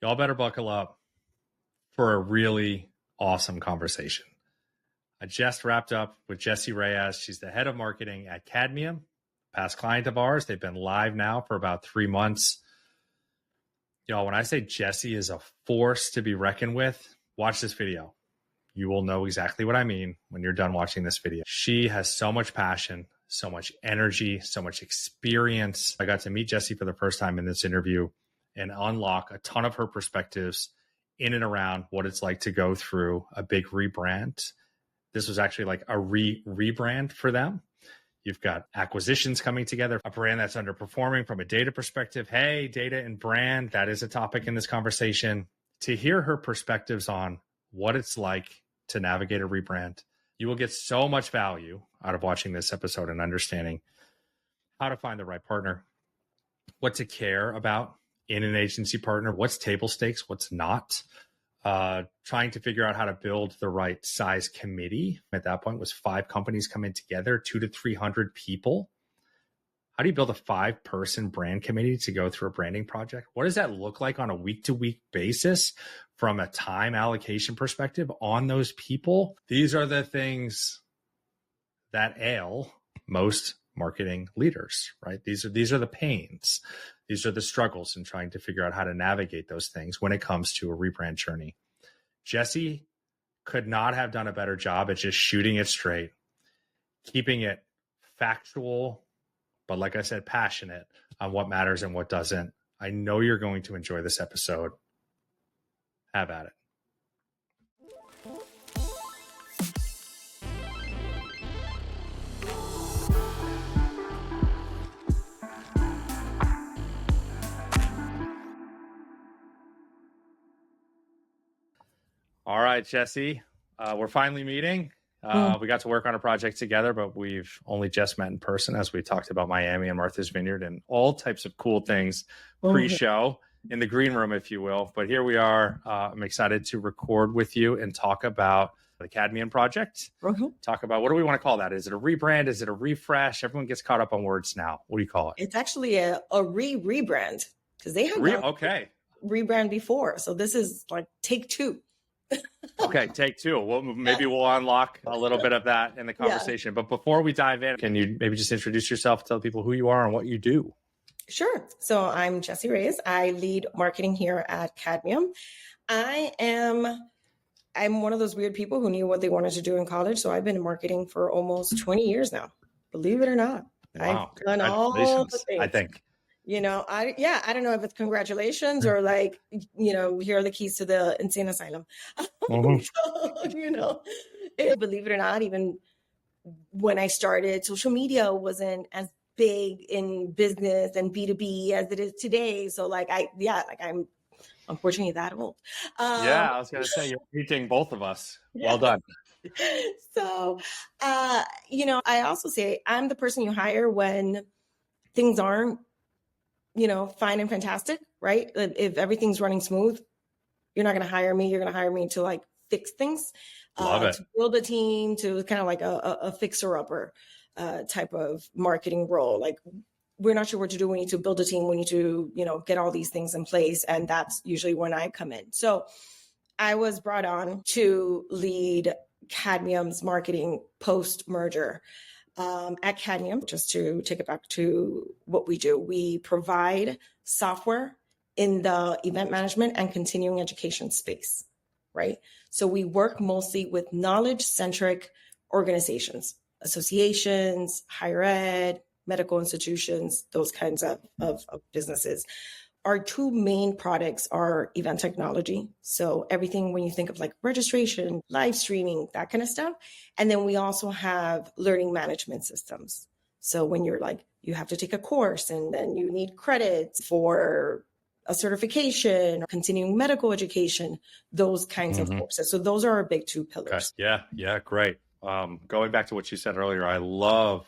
Y'all better buckle up for a really awesome conversation. I just wrapped up with Jessie Reyes. She's the head of marketing at Cadmium, past client of ours. They've been live now for about 3 months. Y'all, when I say Jessie is a force to be reckoned with, watch this video. You will know exactly what I mean when you're done watching this video. She has so much passion, so much energy, so much experience. I got to meet Jessie for the first time in this interview and unlock a ton of her perspectives in and around what it's like to go through a big rebrand. This was actually like a rebrand for them. You've got acquisitions coming together, a brand that's underperforming from a data perspective. Hey, data and brand, that is a topic in this conversation. To hear her perspectives on what it's like to navigate a rebrand, you will get so much value out of watching this episode and understanding how to find the right partner, what to care about in an agency partner, what's table stakes, what's not, trying to figure out how to build the right size committee. At that point was 5 companies coming together, 200 to 300 people. How do you build a 5-person brand committee to go through a branding project? What does that look like on a week-to-week basis from a time allocation perspective on those people? These are the things that ail most marketing leaders, right? These are the pains. These are the struggles in trying to figure out how to navigate those things when it comes to a rebrand journey. Jessie could not have done a better job at just shooting it straight, keeping it factual, but like I said, passionate on what matters and what doesn't. I know you're going to enjoy this episode. Have at it. All right, Jessie, we're finally meeting. We got to work on a project together, but we've only just met in person as we talked about Miami and Martha's Vineyard and all types of cool things pre-show in the green room, if you will. But here we are. I'm excited to record with you and talk about the Cadmium project. Talk about, what do we want to call that? Is it a rebrand? Is it a refresh? Everyone gets caught up on words now. What do you call it? It's actually a rebrand because they have rebrand before. So this is like take 2. Okay, take 2. Well, maybe we'll unlock a little bit of that in the conversation. But before we dive in, can you maybe just introduce yourself, tell people who you are and what you do? Sure. So I'm Jessie Reyes. I lead marketing here at Cadmium. I'm one of those weird people who knew what they wanted to do in college. So I've been in marketing for almost 20 years now. Believe it or not. Wow. I've done all the things. I think. You know, I don't know if it's congratulations or like, here are the keys to the insane asylum. So, believe it or not, even when I started, social media wasn't as big in business and B2B as it is today. So I'm unfortunately that old. I was going to say, you're reaching both of us. Well done. So, I also say I'm the person you hire when things aren't, fine and fantastic, right? If everything's running smooth, you're not going to hire me. You're going to hire me to like fix things, to build a team, to kind of like a fixer-upper type of marketing role. Like, we're not sure what to do. We need to build a team. We need to, get all these things in place. And that's usually when I come in. So I was brought on to lead Cadmium's marketing post-merger. At Cadmium, just to take it back to what we do, we provide software in the event management and continuing education space, right? So we work mostly with knowledge-centric organizations, associations, higher ed, medical institutions, those kinds of businesses. Our 2 main products are event technology. So everything when you think of like registration, live streaming, that kind of stuff. And then we also have learning management systems. So when you're like, you have to take a course and then you need credits for a certification or continuing medical education, those kinds of courses. So those are our big 2 pillars. Okay. Yeah, great. Going back to what you said earlier, I love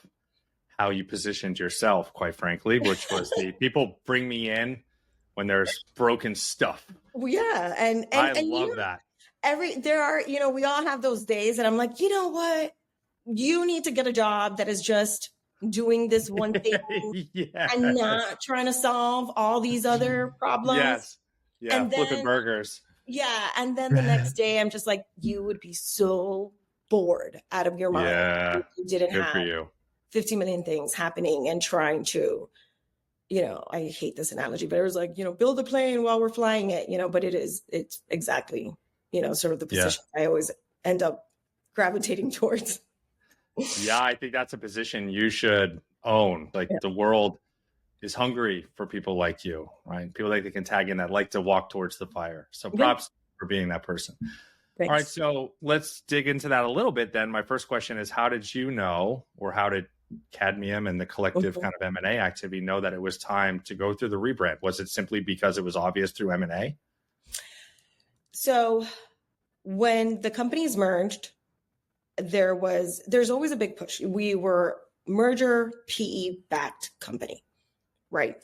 how you positioned yourself, quite frankly, which was the people bring me in when there's broken stuff. Well, yeah. And I love that. We all have those days and I'm like, you know what? You need to get a job that is just doing this one thing and not trying to solve all these other problems. Yes. Yeah, And flipping then, burgers. yeah. And then the next day, I'm just like, you would be so bored out of your mind Yeah, if you didn't good for have you. 50 million things happening and trying to, I hate this analogy, but it was like, build a plane while we're flying it, but it's exactly, sort of the Yeah. position I always end up gravitating towards. Yeah, I think that's a position you should own. Like the world is hungry for people like you, right? People like they can tag in that like to walk towards the fire. So props for being that person. Thanks. All right, so let's dig into that a little bit then. My first question is, how did you know, or how did Cadmium and the collective kind of M&A activity know that it was time to go through the rebrand? Was it simply because it was obvious through M&A? So when the companies merged, there's always a big push. We were merger PE backed company, right?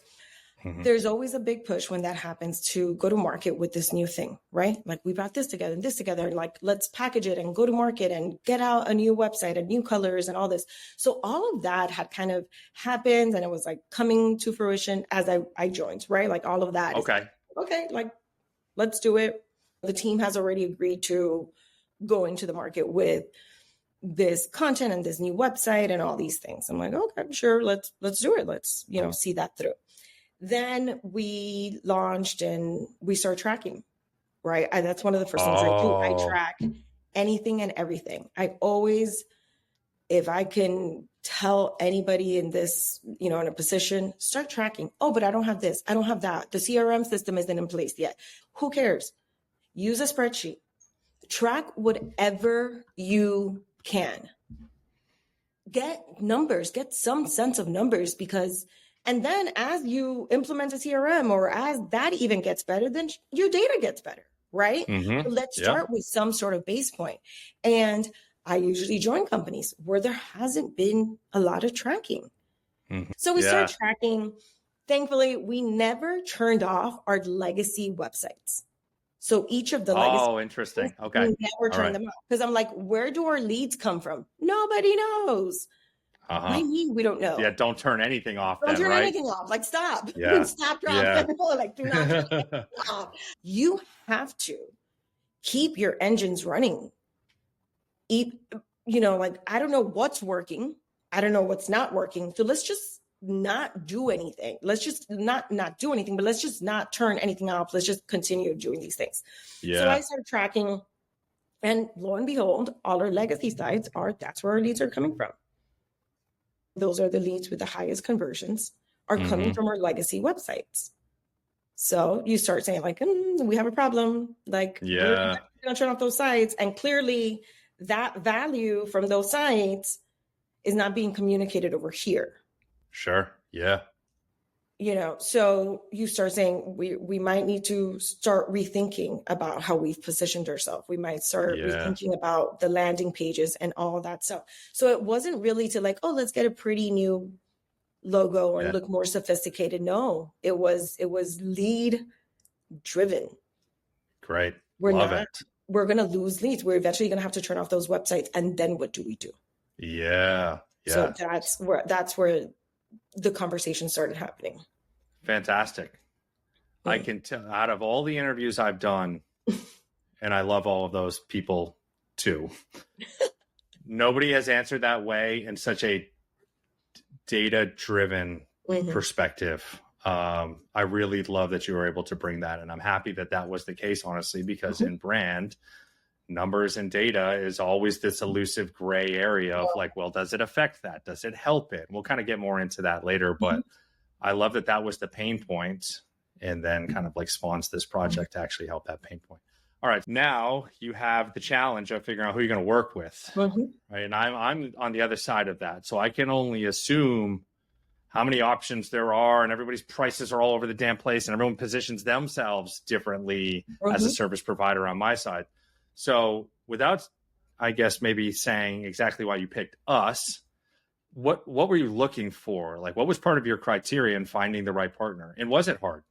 Mm-hmm. There's always a big push when that happens to go to market with this new thing, right? Like we brought this together and this together, and like, let's package it and go to market and get out a new website and new colors and all this. So all of that had kind of happened, and it was like coming to fruition as I joined, right? Like all of that. Okay. Like let's do it. The team has already agreed to go into the market with this content and this new website and all these things. I'm like, okay, sure. Let's do it. Let's, see that through. Then we launched and we start tracking, right? That's one of the first things I do. I track anything and everything. I always, if I can tell anybody in this, in a position, start tracking. Oh, but I don't have this. I don't have that. The CRM system isn't in place yet. Who cares? Use a spreadsheet. Track whatever you can. Get numbers, get some sense of numbers, and then as you implement a CRM or as that even gets better, then your data gets better, right? Mm-hmm. So let's start with some sort of base point. And I usually join companies where there hasn't been a lot of tracking. Mm-hmm. So we start tracking. Thankfully, we never turned off our legacy websites. So each of the legacy. Oh, interesting. Okay. We never turn them off because I'm like, where do our leads come from? Nobody knows. I mean, we don't know. Yeah, don't turn anything off. Don't turn anything off. Like, stop. Yeah. Stop, drop. Like, do not turn anything off. You have to keep your engines running. Like, I don't know what's working. I don't know what's not working. So let's just not do anything. Let's just not do anything, but let's just not turn anything off. Let's just continue doing these things. Yeah. So I started tracking, and lo and behold, all our legacy sites that's where our leads are coming from. Those are the leads with the highest conversions are coming from our legacy websites. So you start saying like, we have a problem. Like, we're going to turn off those sites. And clearly that value from those sites is not being communicated over here. Sure. Yeah. So you start saying we might need to start rethinking about how we've positioned ourselves. We might start rethinking about the landing pages and all that stuff. So it wasn't really to like, oh, let's get a pretty new logo and look more sophisticated. No, it was lead driven. Great. We're going to lose leads. We're eventually going to have to turn off those websites. And then what do we do? Yeah. So that's where the conversation started happening. Fantastic. I can tell out of all the interviews I've done, and I love all of those people too, nobody has answered that way in such a data-driven perspective. I really love that you were able to bring that. And I'm happy that was the case, honestly, because in brand, numbers and data is always this elusive gray area of like, well, does it affect that? Does it help it? We'll kind of get more into that later, but I love that was the pain point, and then kind of like spawns this project to actually help that pain point. All right. Now you have the challenge of figuring out who you're going to work with. Right. And I'm on the other side of that. So I can only assume how many options there are, and everybody's prices are all over the damn place, and everyone positions themselves differently as a service provider on my side. So without, I guess, maybe saying exactly why you picked us, what were you looking for? Like, what was part of your criteria in finding the right partner? And was it hard?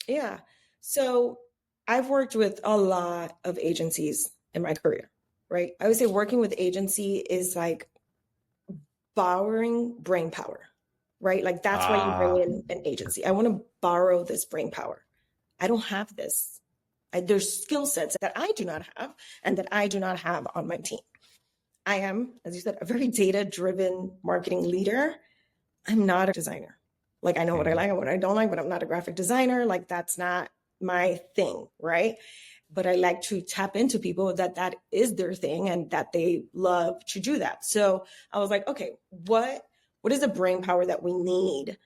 Yeah. So I've worked with a lot of agencies in my career, right? I would say working with agency is like borrowing brain power, right? Like that's why you bring in an agency. I want to borrow this brain power. I don't have this. There's skill sets that I do not have and that I do not have on my team. I am, as you said, a very data-driven marketing leader. I'm not a designer. Like, I know what I like and what I don't like, but I'm not a graphic designer. Like, that's not my thing, right? But I like to tap into people that is their thing and that they love to do that. So I was like, okay, what is the brain power that we need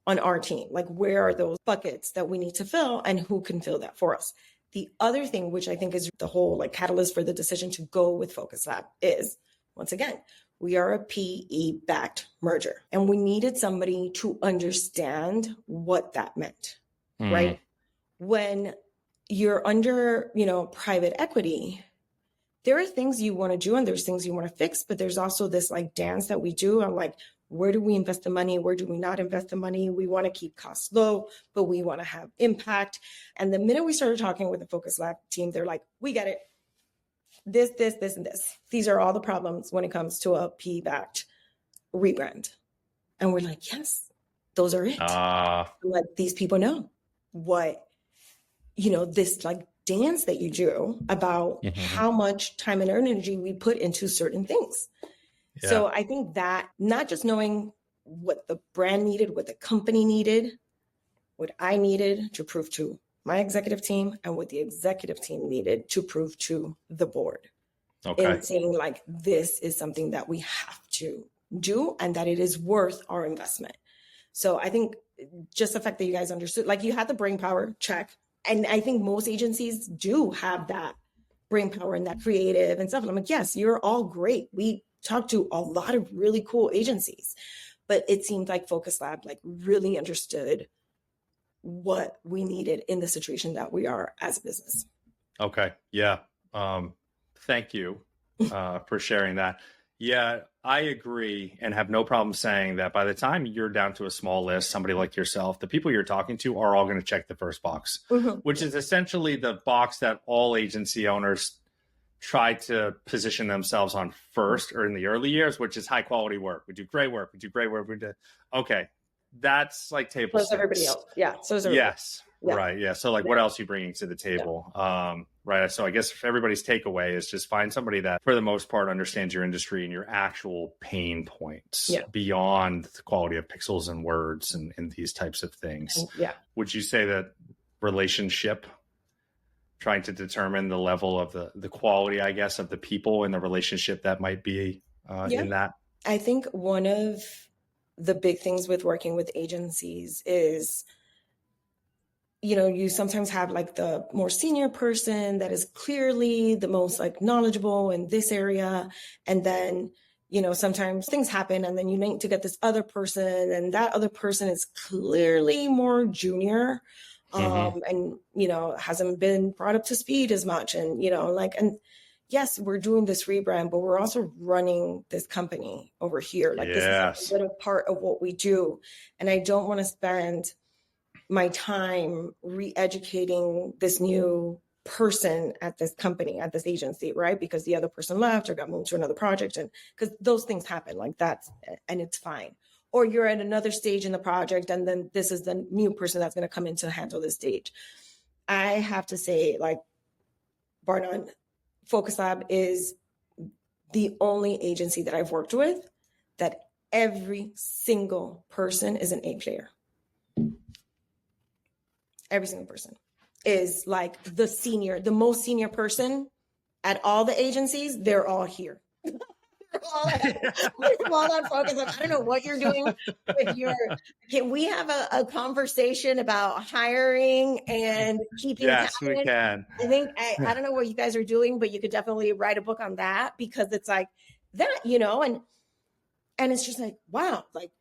on our team? Like, where are those buckets that we need to fill and who can fill that for us? The other thing, which I think is the whole like catalyst for the decision to go with Focus Lab, is, once again, we are a PE-backed merger, and we needed somebody to understand what that meant, right? When you're under, private equity, there are things you want to do and there's things you want to fix, but there's also this like dance that we do. I'm like, where do we invest the money? Where do we not invest the money? We want to keep costs low, but we want to have impact. And the minute we started talking with the Focus Lab team, they're like, we get it. This, and this. These are all the problems when it comes to a PE-backed rebrand. And we're like, yes, those are it. Let these people know what, this like dance that you do about how much time and energy we put into certain things. Yeah. So I think that not just knowing what the brand needed, what the company needed, what I needed to prove to my executive team and what the executive team needed to prove to the board. Okay. And saying like, this is something that we have to do and that it is worth our investment. So I think just the fact that you guys understood, like you had the brain power, check. And I think most agencies do have that brain power and that creative and stuff. And I'm like, yes, you're all great. We talked to a lot of really cool agencies, but it seemed like Focus Lab like really understood what we needed in the situation that we are as a business. Okay. Yeah. Thank you for sharing that. Yeah, I agree and have no problem saying that by the time you're down to a small list, somebody like yourself, the people you're talking to are all going to check the first box, which is essentially the box that all agency owners try to position themselves on first or in the early years, which is high quality work. We do great work. Okay. That's like table stakes. Everybody else. Yeah. So is everybody. Yes. Yeah. Right. Yeah. So like what else are you bringing to the table? Yeah. Right. So I guess if everybody's takeaway is just find somebody that for the most part understands your industry and your actual pain points beyond the quality of pixels and words and these types of things. Yeah. Would you say that relationship, trying to determine the level of the quality, I guess, of the people in the relationship that might be in that? I think one of the big things with working with agencies is, you sometimes have like the more senior person that is clearly the most like knowledgeable in this area. And then, sometimes things happen and then you need to get this other person and that other person is clearly more junior and, hasn't been brought up to speed as much. And, and yes, we're doing this rebrand, but we're also running this company over here. Like this is a little part of what we do. And I don't want to spend my time re-educating this new person at this company, at this agency, right? Because the other person left or got moved to another project. And because those things happen like that, and it's fine. Or you're at another stage in the project and then this is the new person that's going to come in to handle this stage. I have to say, like, bar none, Focus Lab is the only agency that I've worked with that every single person is an A player. Every single person is like the most senior person at all the agencies. They're all here. They're all on Focus Lab. I don't know what you're doing with can we have a conversation about hiring and keeping Yes, talent? We can. I think, I don't know what you guys are doing, but you could definitely write a book on that because it's like that, and it's just like, wow, like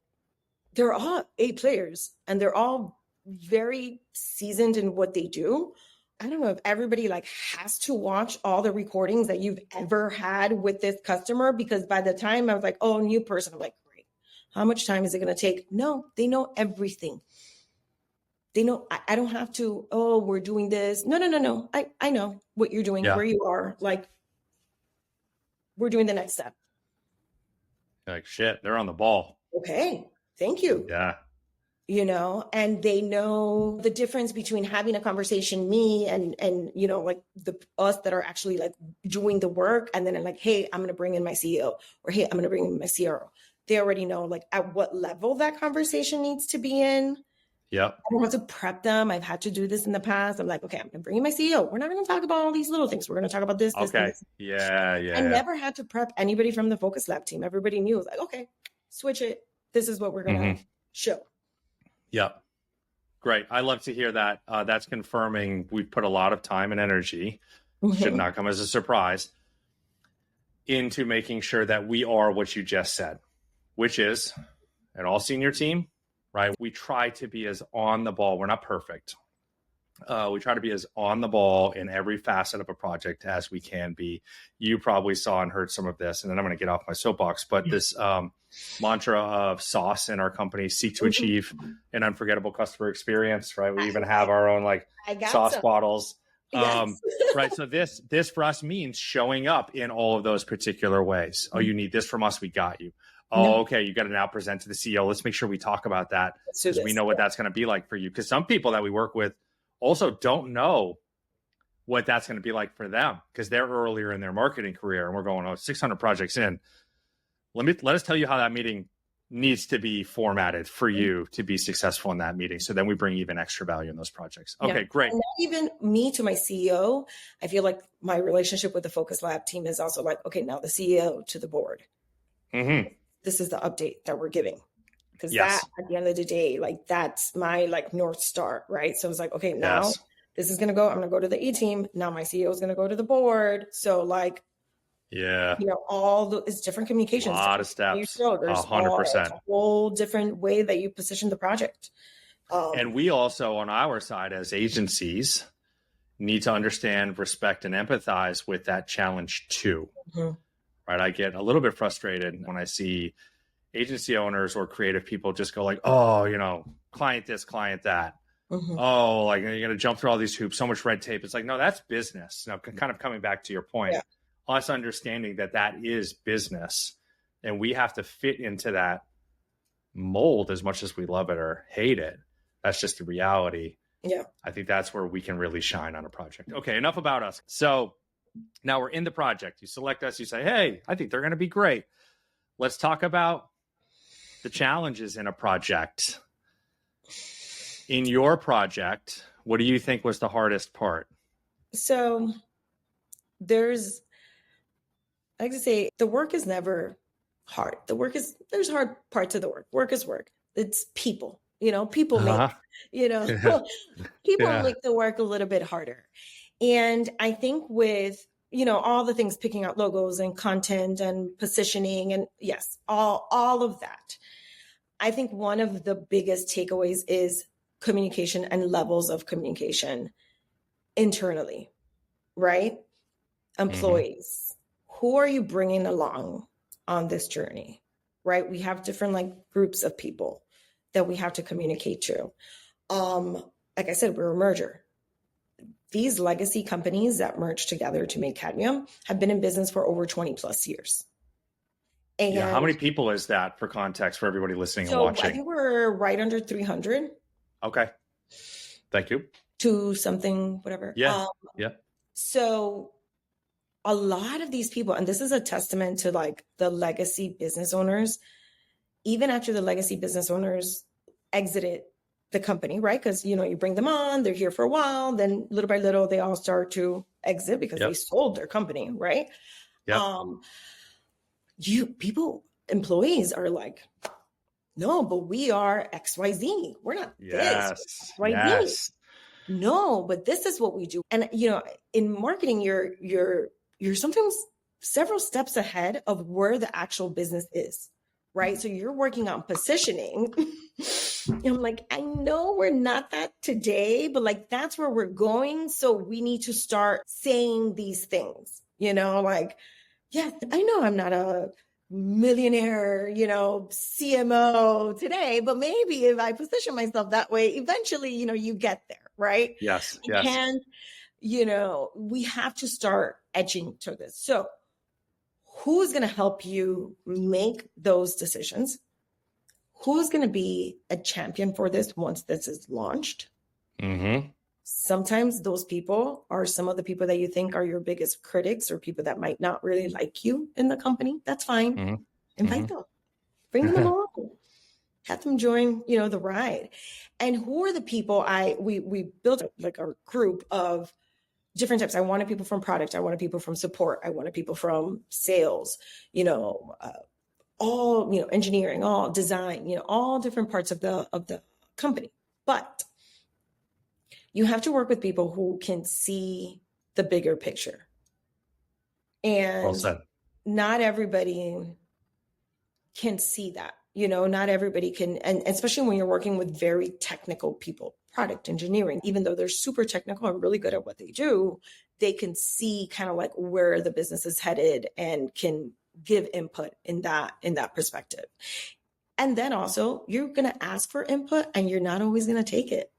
they're all A players and they're all very seasoned in what they do. I don't know if everybody like has to watch all the recordings that you've ever had with this customer, because by the time I was like, oh, new person, I'm like, great. How much time is it going to take? No, they know everything. They know, I don't have to, oh, we're doing this. No. I know what you're doing, where you are. Like, we're doing the next step. Like, shit, they're on the ball. Okay. Thank you. Yeah. and they know the difference between having a conversation, me and like us that are actually like doing the work, and then like, hey, I'm going to bring in my CEO, or hey, I'm going to bring in my CRO. They already know like at what level that conversation needs to be in. Yep. I don't have to prep them. I've had to do this in the past. I'm like, okay, I'm going to bring in my CEO. We're not going to talk about all these little things. We're going to talk about this, Okay. this. Yeah. I never had to prep anybody from the Focus Lab team. Everybody knew, like, okay, switch it. This is what we're going to show. Yep. Great. I love to hear that. That's confirming we've put a lot of time and energy, should not come as a surprise, into making sure that we are what you just said, which is an all senior team, right? We try to be as on the ball. We're not perfect. We try to be as on the ball in every facet of a project as we can be. You probably saw and heard some of this, and then I'm going to get off my soapbox, but this mantra of sauce in our company, seek to achieve an unforgettable customer experience, right? We even have our own like sauce bottles. Yes. Right. So this for us means showing up in all of those particular ways. Oh, you need this from us. We got you. Oh, okay. You got to now present to the CEO. Let's make sure we talk about that because we know what that's going to be like for you. Because some people that we work with also don't know what that's going to be like for them because they're earlier in their marketing career. And we're going, 600 projects in. Let us tell you how that meeting needs to be formatted for you to be successful in that meeting. So then we bring even extra value in those projects. Okay, great. And even me to my CEO, I feel like my relationship with the Focus Lab team is also like, okay, now the CEO to the board. This is the update that we're giving. Because that, at the end of the day, like that's my like North Star, right? So it's like, okay, now this is going to go, I'm going to go to the E team. Now my CEO is going to go to the board. So like, it's different communications. A lot of steps. There's 100%. A whole different way that you position the project. And we also, on our side as agencies, need to understand, respect, and empathize with that challenge too. Right? I get a little bit frustrated when I see agency owners or creative people just go like, oh, client this, client that. Oh, like you're going to jump through all these hoops, so much red tape. It's like, no, that's business. Now, kind of coming back to your point. Us understanding that is business and we have to fit into that mold as much as we love it or hate it. That's just the reality. Yeah. I think that's where we can really shine on a project. Okay, enough about us. So now we're in the project. You select us, you say, hey, I think they're going to be great. Let's talk about the challenges in a project. In your project, what do you think was the hardest part? So there's the work is never hard. There's hard parts of the work. Work is work. It's people, people make, people make the work a little bit harder. And I think with, all the things, picking out logos and content and positioning and yes, all of that. I think one of the biggest takeaways is communication and levels of communication internally, right? Employees. Who are you bringing along on this journey, right? We have different groups of people that we have to communicate to. Like I said, we're a merger. These legacy companies that merged together to make Cadmium have been in business for over 20 plus years. And how many people is that for context for everybody listening and watching? I think we're right under 300. Okay. Thank you. To something, whatever. Yeah. So a lot of these people, and this is a testament to the legacy business owners, even after the legacy business owners exited the company, right? Because, you bring them on, they're here for a while, then little by little, they all start to exit because they sold their company, right? Employees are like, no, but we are XYZ. We're not this. XYZ. Yes. No, but this is what we do. And, in marketing, you're sometimes several steps ahead of where the actual business is, right? So you're working on positioning. And I'm like, I know we're not that today, but that's where we're going. So we need to start saying these things, yes, I know I'm not a millionaire, CMO today, but maybe if I position myself that way, eventually, you get there, right? Yes. And, we have to start edging to this. So who's going to help you make those decisions? who's going to be a champion for this once this is launched? Mm-hmm. Sometimes those people are some of the people that you think are your biggest critics or people that might not really like you in the company. That's fine. Mm-hmm. Invite them, bring them along, have them join, the ride. And who are the people we built like a group of different types. I wanted people from product. I wanted people from support. I wanted people from sales, all, engineering, all design, all different parts of the company. But you have to work with people who can see the bigger picture. And Well said. not everybody can see that, not everybody can. And especially when you're working with very technical people, product engineering, even though they're super technical and really good at what they do, they can see kind of like where the business is headed and can give input in that perspective. And then also you're going to ask for input and you're not always going to take it.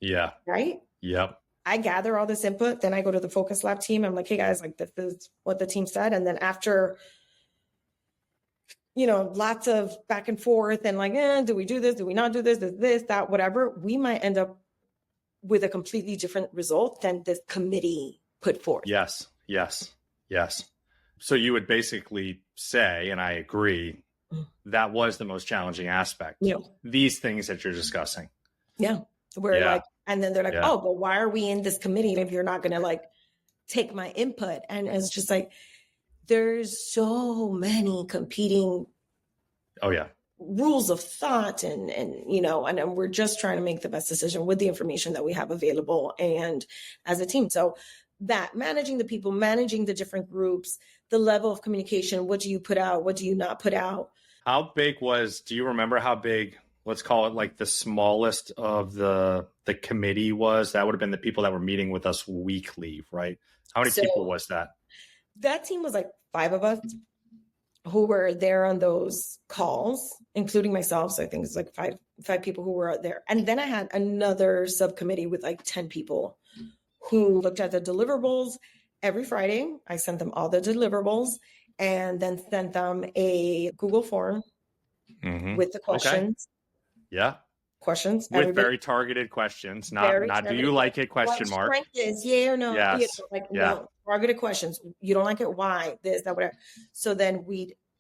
Yeah. Right? Yep. I gather all this input. Then I go to the Focus Lab team. I'm like, hey guys, like this is what the team said. And then after, lots of back and forth and like, do we do this? Do we not do this? This, that, whatever. We might end up with a completely different result than this committee put forth. Yes. So you would basically say, and I agree, that was the most challenging aspect. Yeah. These things that you're discussing. Yeah. Like, and then they're like, oh, but why are we in this committee if you're not going to like take my input? And it's just like, there's so many competing rules of thought and we're just trying to make the best decision with the information that we have available and as a team. So that managing the people, managing the different groups, the level of communication, what do you put out? What do you not put out? How big do you remember how big, let's call it like the smallest of the committee was? That would have been the people that were meeting with us weekly, right? How many people was that? That team was like 5 of us who were there on those calls, including myself. So I think it's like five people who were out there. And then I had another subcommittee with like 10 people who looked at the deliverables every Friday. I sent them all the deliverables and then sent them a Google form with the questions. Okay. Yeah. Questions. With very targeted questions, not do you like it question mark. Strength is yay or no. Yes. No, targeted questions. You don't like it, why? This, that, whatever. So then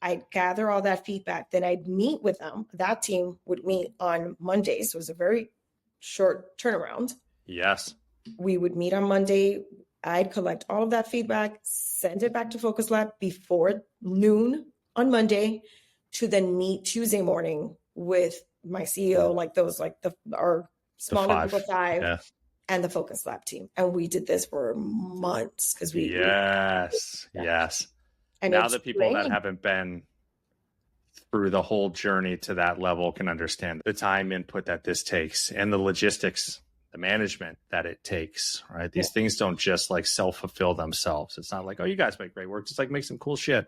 I'd gather all that feedback. Then I'd meet with them. That team would meet on Mondays. So it was a very short turnaround. Yes. We would meet on Monday. I'd collect all of that feedback, send it back to Focus Lab before noon on Monday to then meet Tuesday morning with my CEO, like those, like our smaller group of 5 and the Focus Lab team. And we did this for months because Yes. And now the people that haven't been through the whole journey to that level can understand the time input that this takes and the logistics, the management that it takes, right? These things don't just like self-fulfill themselves. It's not like, oh, you guys make great work. Just like make some cool shit.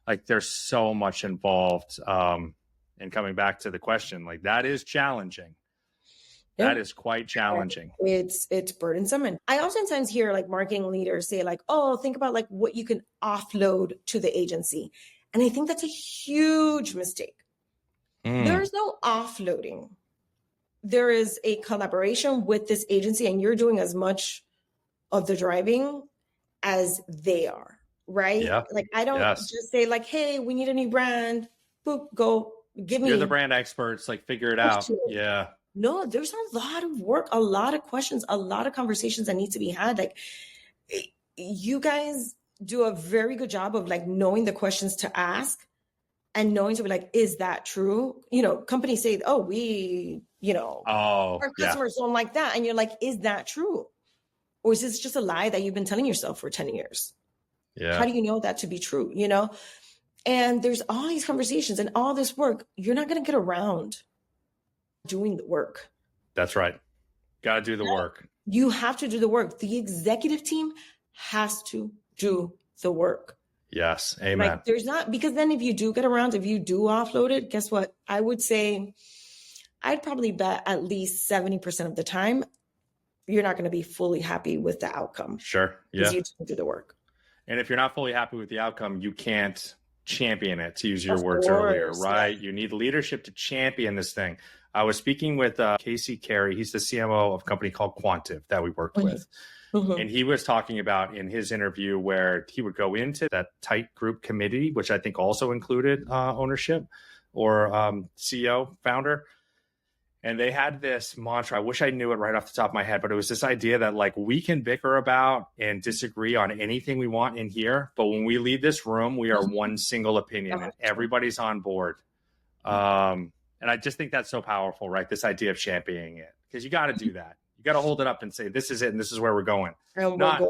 Like there's so much involved. And coming back to the question, like that is challenging. Yeah. That is quite challenging. It's burdensome. And I oftentimes hear like marketing leaders say like, oh, think about like what you can offload to the agency. And I think that's a huge mistake. There is no offloading. There is a collaboration with this agency and you're doing as much of the driving as they are, right? Yeah. Like I don't just say like, hey, we need a new brand. Boop, go give me. You're the brand experts, like figure it out. Yeah. No, there's a lot of work, a lot of questions, a lot of conversations that need to be had. Like you guys do a very good job of like knowing the questions to ask and knowing to be like, is that true? Companies say, oh, our customers don't like that. And you're like, is that true? Or is this just a lie that you've been telling yourself for 10 years? Yeah. How do you know that to be true? And there's all these conversations and all this work. You're not going to get around doing the work. That's right. Got to do the work. You have to do the work. The executive team has to do the work. Yes. Amen. Like there's not, because then if you do get around, if you do offload it, guess what? I would say I'd probably bet at least 70% of the time, you're not going to be fully happy with the outcome. Sure. Yeah. Because you didn't do the work. And if you're not fully happy with the outcome, you can't champion it, to use your Of words earlier, course, right? yeah. You need leadership to champion this thing. I was speaking with Casey Carey. He's the CMO of a company called Quantive that we worked with. And he was talking about in his interview where he would go into that tight group committee, which I think also included ownership or CEO, founder. And they had this mantra. I wish I knew it right off the top of my head, but it was this idea that like we can bicker about and disagree on anything we want in here, but when we leave this room, we are one single opinion and everybody's on board. And I just think that's so powerful, right? This idea of championing it, because you got to do that. You got to hold it up and say, this is it and this is where we're going. Not,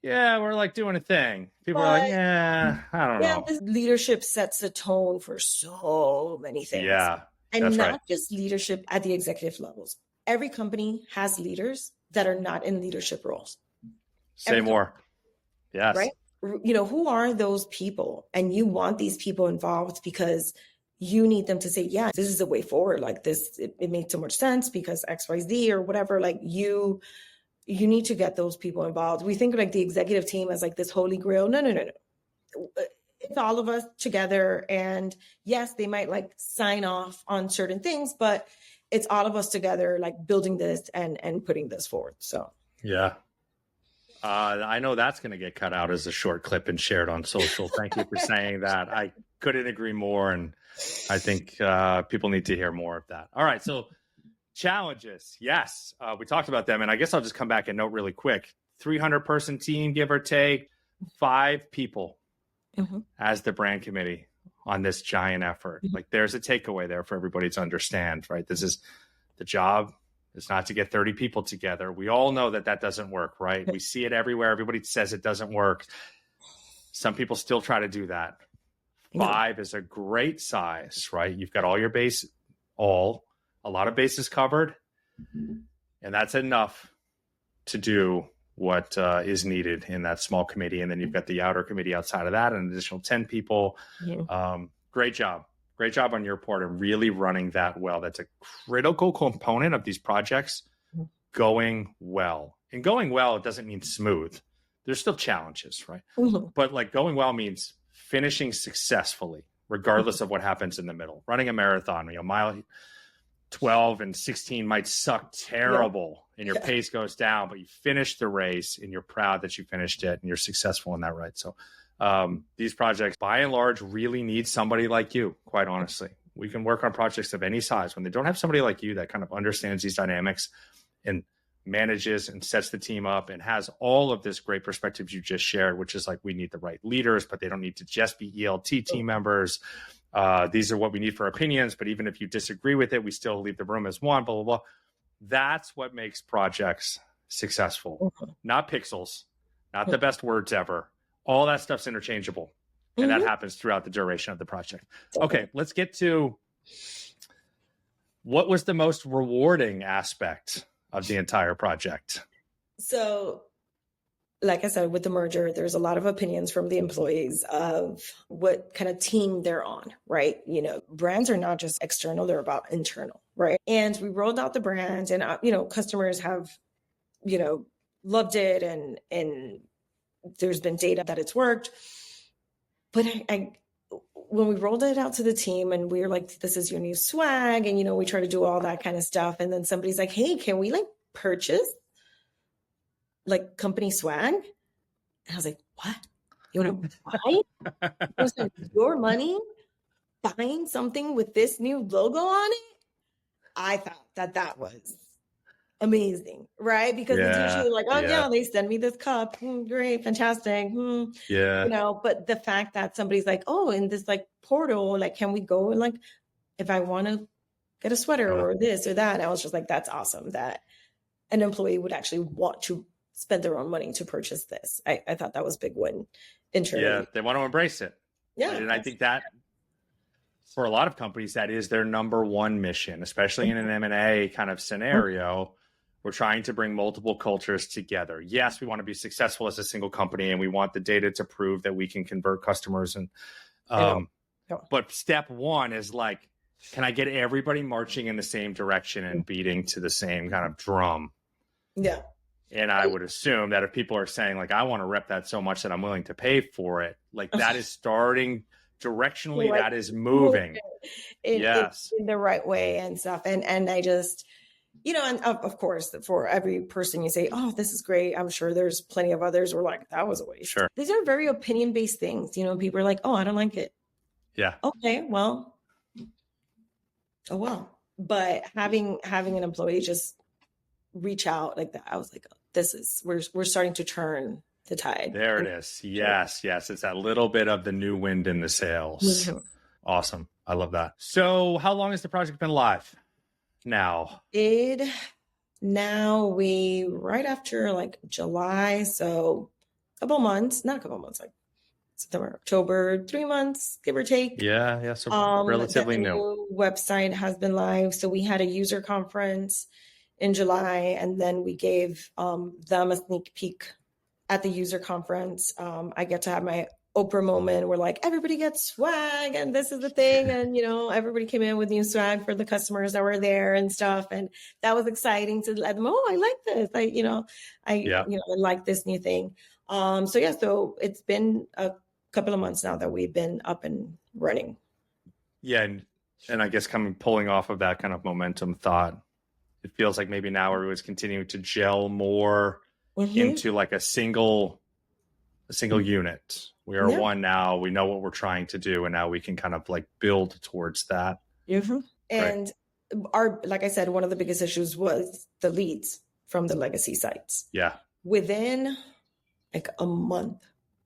yeah, we're like doing a thing. People are like, yeah, I don't know. This leadership sets the tone for so many things. Yeah. And that's not right. just leadership at the executive levels. Every company has leaders that are not in leadership roles. Say more. Yes. Right? You know, who are those people? And you want these people involved because you need them to say, yeah, this is the way forward. Like this, it makes so much sense because XYZ or whatever. Like you need to get those people involved. We think of like the executive team as like this holy grail. No. It's all of us together. And yes, they might like sign off on certain things, but it's all of us together, like building this and putting this forward. So, yeah. I know that's going to get cut out as a short clip and shared on social. Thank you for saying that. I couldn't agree more. And I think people need to hear more of that. All right. So challenges. Yes. We talked about them. And I guess I'll just come back and note really quick. 300-person team, give or take, 5 people. As the brand committee on this giant effort. Like there's a takeaway there for everybody to understand, right? This is the job is not to get 30 people together. We all know that that doesn't work, right? We see it everywhere. Everybody says it doesn't work. Some people still try to do that. 5 is a great size, right? You've got all your a lot of bases covered, and that's enough to do what is needed in that small committee. And then you've got the outer committee outside of that, an additional 10 people. Great job. Great job on your part of really running that well. That's a critical component of these projects going well. And going well, it doesn't mean smooth. There's still challenges, right? But like going well means finishing successfully, regardless of what happens in the middle. Running a marathon, mile 12 and 16 might suck terrible and your pace goes down, but you finished the race and you're proud that you finished it and you're successful in that, right? So these projects by and large really need somebody like you, quite honestly. We can work on projects of any size when they don't have somebody like you that kind of understands these dynamics and manages and sets the team up and has all of this great perspective you just shared, which is like we need the right leaders, but they don't need to just be ELT team members. These are what we need for opinions, but even if you disagree with it, we still leave the room as one, blah, blah, blah. That's what makes projects successful. Not pixels, not the best words ever. All that stuff's interchangeable. And that happens throughout the duration of the project. Okay, let's get to what was the most rewarding aspect of the entire project. So, like I said, with the merger, there's a lot of opinions from the employees of what kind of team they're on, right? You know, brands are not just external, they're about internal, right? And we rolled out the brand and, customers have, loved it and there's been data that it's worked. But when we rolled it out to the team and we were like, this is your new swag. And, we try to do all that kind of stuff. And then somebody's like, hey, can we purchase company swag? And I was like, what? You want to buy? It was like your money buying something with this new logo on it? I thought that was amazing, right? Because it's usually like, they send me this cup. Great, fantastic. But the fact that somebody's like, oh, in this portal, can we go and if I want to get a sweater or this or that, I was just like, that's awesome that an employee would actually want to spend their own money to purchase this. I thought that was a big win internally. Yeah, they want to embrace it. Yeah. Right? And I think that for a lot of companies, that is their number one mission, especially in an M&A kind of scenario. We're trying to bring multiple cultures together. Yes, we want to be successful as a single company and we want the data to prove that we can convert customers. And but step one is can I get everybody marching in the same direction and beating to the same kind of drum? Yeah. And I would assume that if people are saying like, I want to rep that so much that I'm willing to pay for it, like that is starting directionally, Like, that is moving. Yes. in the right way and stuff. And I just, and of course, for every person you say, oh, this is great, I'm sure there's plenty of others who are like, that was a waste. Sure. These are very opinion-based things. People are like, oh, I don't like it. Yeah. Okay, well, oh, well. But having an employee just reach out like that, I was like, we're starting to turn the tide. There it is. Yes. It's that little bit of the new wind in the sails. Mm-hmm. Awesome. I love that. So how long has the project been live now? Now we right after like July, so not a couple months, like September, October, 3 months, give or take. Yeah. So relatively new. Website has been live. So we had a user conference in July, and then we gave them a sneak peek at the user conference. I get to have my Oprah moment where like everybody gets swag and this is the thing. And, everybody came in with new swag for the customers that were there and stuff. And that was exciting to let them, oh, I like this. I like this new thing. So it's been a couple of months now that we've been up and running. Yeah. And I guess pulling off of that kind of momentum thought, it feels like maybe now everyone's continuing to gel more into like a single unit. We are one now. We know what we're trying to do, and now we can kind of like build towards that. Mm-hmm. And like I said, one of the biggest issues was the leads from the legacy sites. Yeah. Within like a month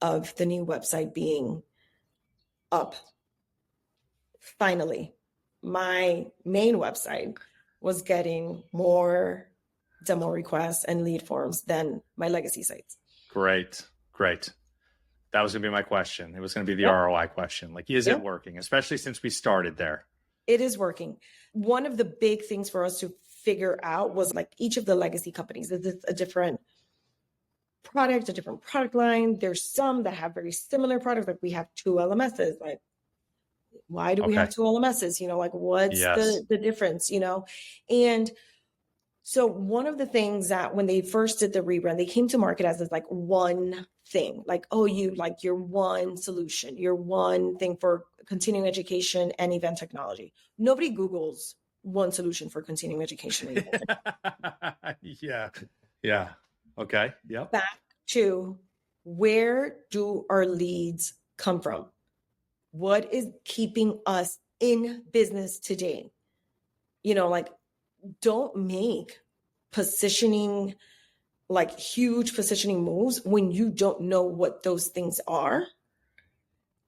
of the new website being up, finally, my main website was getting more demo requests and lead forms than my legacy sites. Great. That was going to be my question. It was going to be the ROI question. Like, is it working? Especially since we started there. It is working. One of the big things for us to figure out was like each of the legacy companies is a different product, a different product line. There's some that have very similar products. Like we have 2 LMSs. Like, why do we have 2 LMSs? Like what's the difference, And so one of the things that when they first did the rebrand, they came to market as this like one thing, like, oh, you're one solution, you're one thing for continuing education and event technology. Nobody Googles one solution for continuing education. Yeah. Okay. Yep. Back to, where do our leads come from? What is keeping us in business today? Don't make positioning, like huge positioning moves when you don't know what those things are.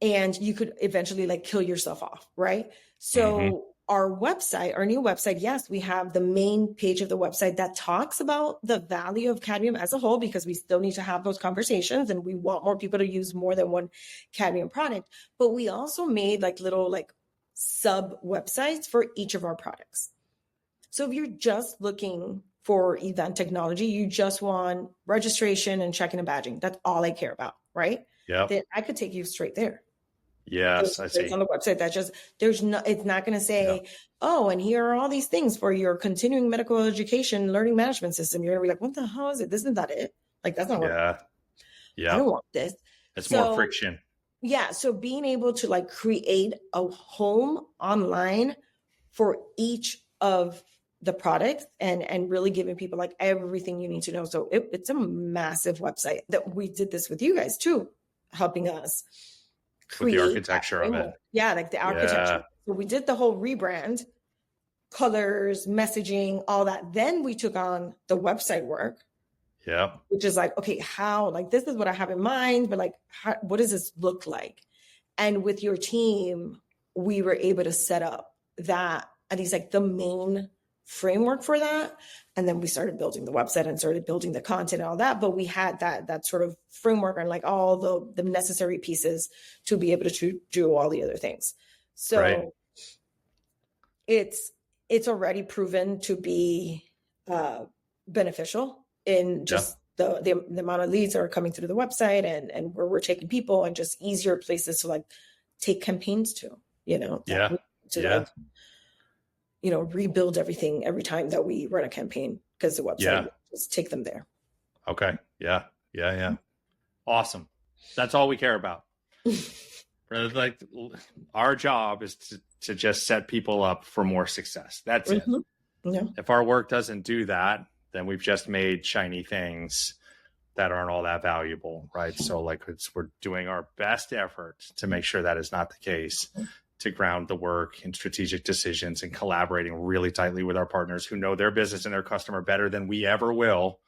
And you could eventually like kill yourself off, right? So our new website, yes, we have the main page of the website that talks about the value of Cadmium as a whole, because we still need to have those conversations and we want more people to use more than one Cadmium product. But we also made like little like sub websites for each of our products. So if you're just looking for event technology, you just want registration and check-in and badging, that's all I care about, right? Yeah. Then I could take you straight there. Yes, I see. On the website that it's not going to say, oh, and here are all these things for your continuing medical education learning management system. You're going to be like, what the hell is it? Isn't that it? Like, that's not what I don't want this. It's more friction. Yeah. So being able to like create a home online for each of the products and really giving people like everything you need to know. So it's a massive website that we did this with you guys too, helping us create with the architecture of it. Yeah, like the architecture. So we did the whole rebrand, colors, messaging, all that. Then we took on the website work. Yeah. Which is like, okay, how, like, this is what I have in mind, but like, what does this look like? And with your team, we were able to set up that, at least like the main framework for that. And then we started building the website and started building the content and all that. But we had that sort of framework and like all the necessary pieces to be able to do all the other things. So it's already proven to be beneficial in just the amount of leads that are coming through the website and where we're taking people, and just easier places to like take campaigns to, rebuild everything every time that we run a campaign, because the website will just take them there. Okay. Yeah. Yeah. Yeah. Awesome. That's all we care about. Like our job is to just set people up for more success. That's it. Yeah. If our work doesn't do that, then we've just made shiny things that aren't all that valuable, right? So like we're doing our best effort to make sure that is not the case, to ground the work in strategic decisions and collaborating really tightly with our partners who know their business and their customer better than we ever will,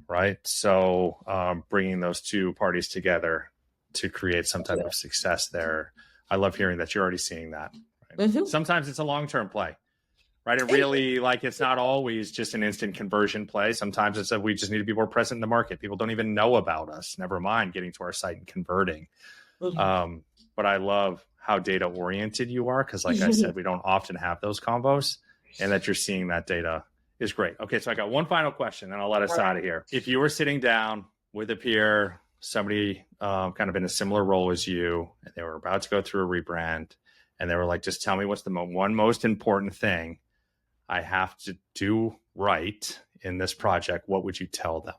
right? So bringing those two parties together to create some type of success there. I love hearing that you're already seeing that. Right? Sometimes it's a long-term play, right? And really, like, it's not always just an instant conversion play. Sometimes it's that we just need to be more present in the market. People don't even know about us, never mind getting to our site and converting. But I love how data oriented you are, because like I said, we don't often have those combos, and that you're seeing that data is great. Okay, so I got one final question and I'll let us out of here. If you were sitting down with a peer, somebody kind of in a similar role as you, and they were about to go through a rebrand, and they were like, just tell me what's the one most important thing I have to do right in this project, what would you tell them?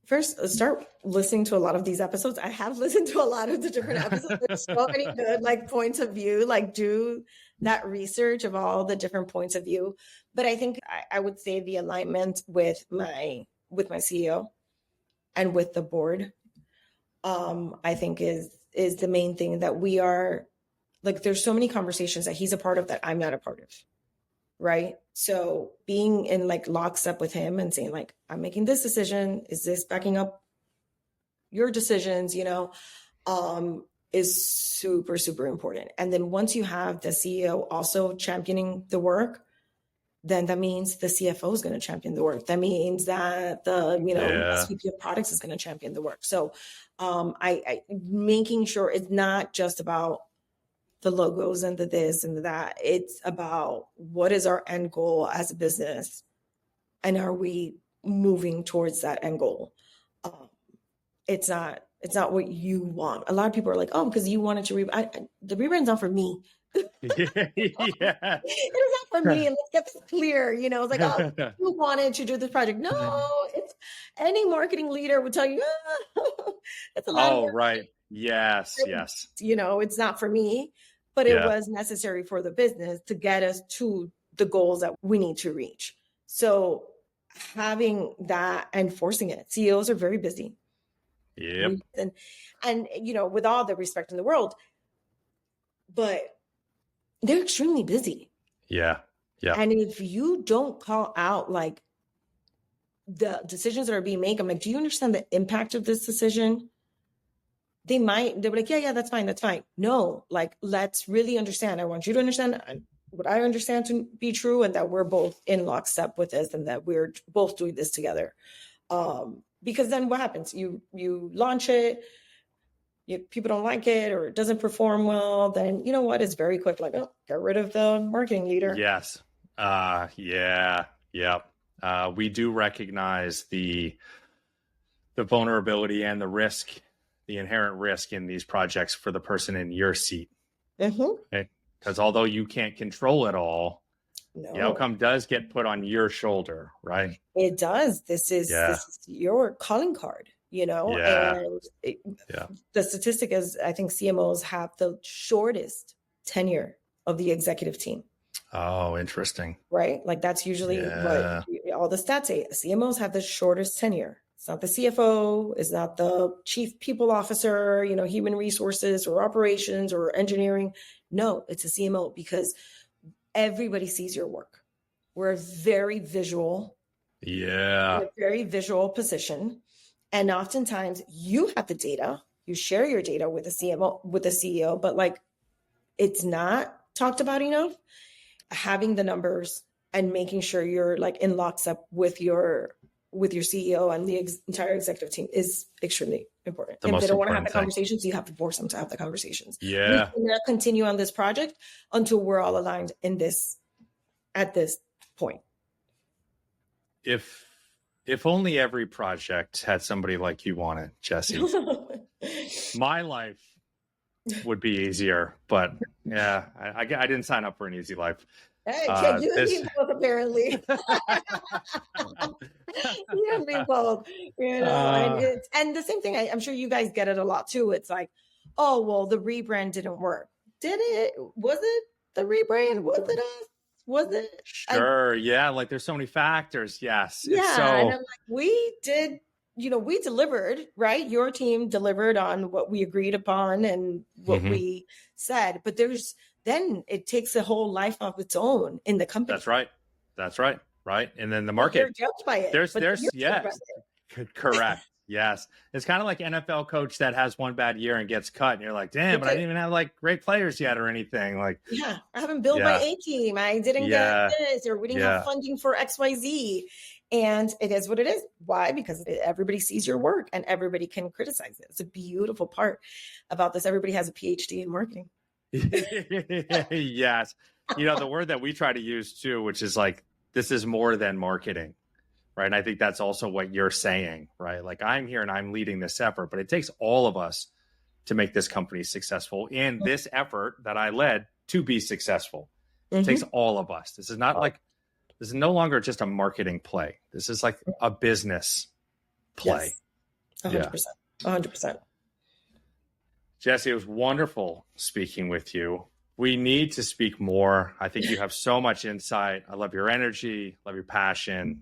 First, start listening to a lot of these episodes. I have listened to a lot of the different episodes. There's so many good like points of view, like do that research of all the different points of view. But I think I would say the alignment with my CEO and with the board, I think is the main thing, that we are like, there's so many conversations that he's a part of that I'm not a part of. Right. So being in like lockstep with him and saying like, I'm making this decision. Is this backing up your decisions? Is super, super important. And then once you have the CEO also championing the work, then that means the CFO is going to champion the work. That means that the, SVP of products is going to champion the work. So I making sure it's not just about the logos and the this and the that. It's about what is our end goal as a business, and are we moving towards that end goal? It's not what you want. A lot of people are like, oh, because you wanted to the rebrand's not for me. Yeah. It's not for me. And let's get this clear. It's like, oh, you wanted to do this project. No, it's any marketing leader would tell you, it's a lot of work. Right. Yes. It's not for me, but it was necessary for the business to get us to the goals that we need to reach. So having that and forcing it. CEOs are very busy. Yep. And with all the respect in the world, but they're extremely busy. Yeah. And if you don't call out like the decisions that are being made, I'm like, do you understand the impact of this decision? They'll be like, yeah, that's fine. No, like, let's really understand. I want you to understand what I understand to be true, and that we're both in lockstep with this, and that we're both doing this together. Because then what happens? You launch it, people don't like it, or it doesn't perform well, then you know what? It's very quick, like, oh, get rid of the marketing leader. Yes. Yeah. We do recognize the vulnerability and the risk, the inherent risk in these projects for the person in your seat. Because although you can't control it all, the outcome does get put on your shoulder, right? It does. This is your calling card, and the statistic is, I think CMOs have the shortest tenure of the executive team. Oh, interesting. Right? Like that's usually what all the stats say. CMOs have the shortest tenure. It's not the CFO, it's not the chief people officer, human resources or operations or engineering. No, it's a CMO, because everybody sees your work. We're a very visual. Yeah. A very visual position. And oftentimes you have the data, you share your data with the CMO, with the CEO, but like it's not talked about enough. Having the numbers and making sure you're like in lockstep with your CEO and the entire executive team is extremely important. If they don't want to have the conversations, you have to force them to have the conversations. Yeah. We cannot continue on this project until we're all aligned at this point. If only every project had somebody like you on it, Jessie, my life would be easier. But yeah, I didn't sign up for an easy life. Hey, you and me both, apparently. You and me both, and the same thing. I'm sure you guys get it a lot too. It's like, oh, well, the rebrand didn't work. Did it? Was it the rebrand? Was it us? Was it? Sure. Yeah. Like there's so many factors. Yes. Yeah. And I'm like, we did, we delivered, right? Your team delivered on what we agreed upon and what we said, but then it takes a whole life of its own in the company. That's right. Right. And then the market, you're judged by it. Yes. Correct. Yes. It's kind of like NFL coach that has one bad year and gets cut. And you're like, damn, but I didn't even have like great players yet or anything. Like, yeah, I haven't built my A team. I didn't get this, or we didn't have funding for XYZ. And it is what it is. Why? Because everybody sees your work and everybody can criticize it. It's a beautiful part about this. Everybody has a PhD in marketing. Yes. The word that we try to use too, which is like, this is more than marketing. Right. And I think that's also what you're saying, right? Like I'm here and I'm leading this effort, but it takes all of us to make this company successful. And this effort that I led to be successful, it takes all of us. This is no longer just a marketing play. This is like a business play. Yes. 100%. Jessie, it was wonderful speaking with you. We need to speak more. I think you have so much insight. I love your energy, love your passion.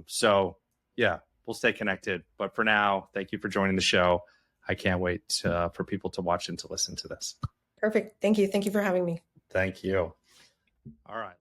So yeah, we'll stay connected. But for now, thank you for joining the show. I can't wait for people to watch and to listen to this. Perfect. Thank you. Thank you for having me. Thank you. All right.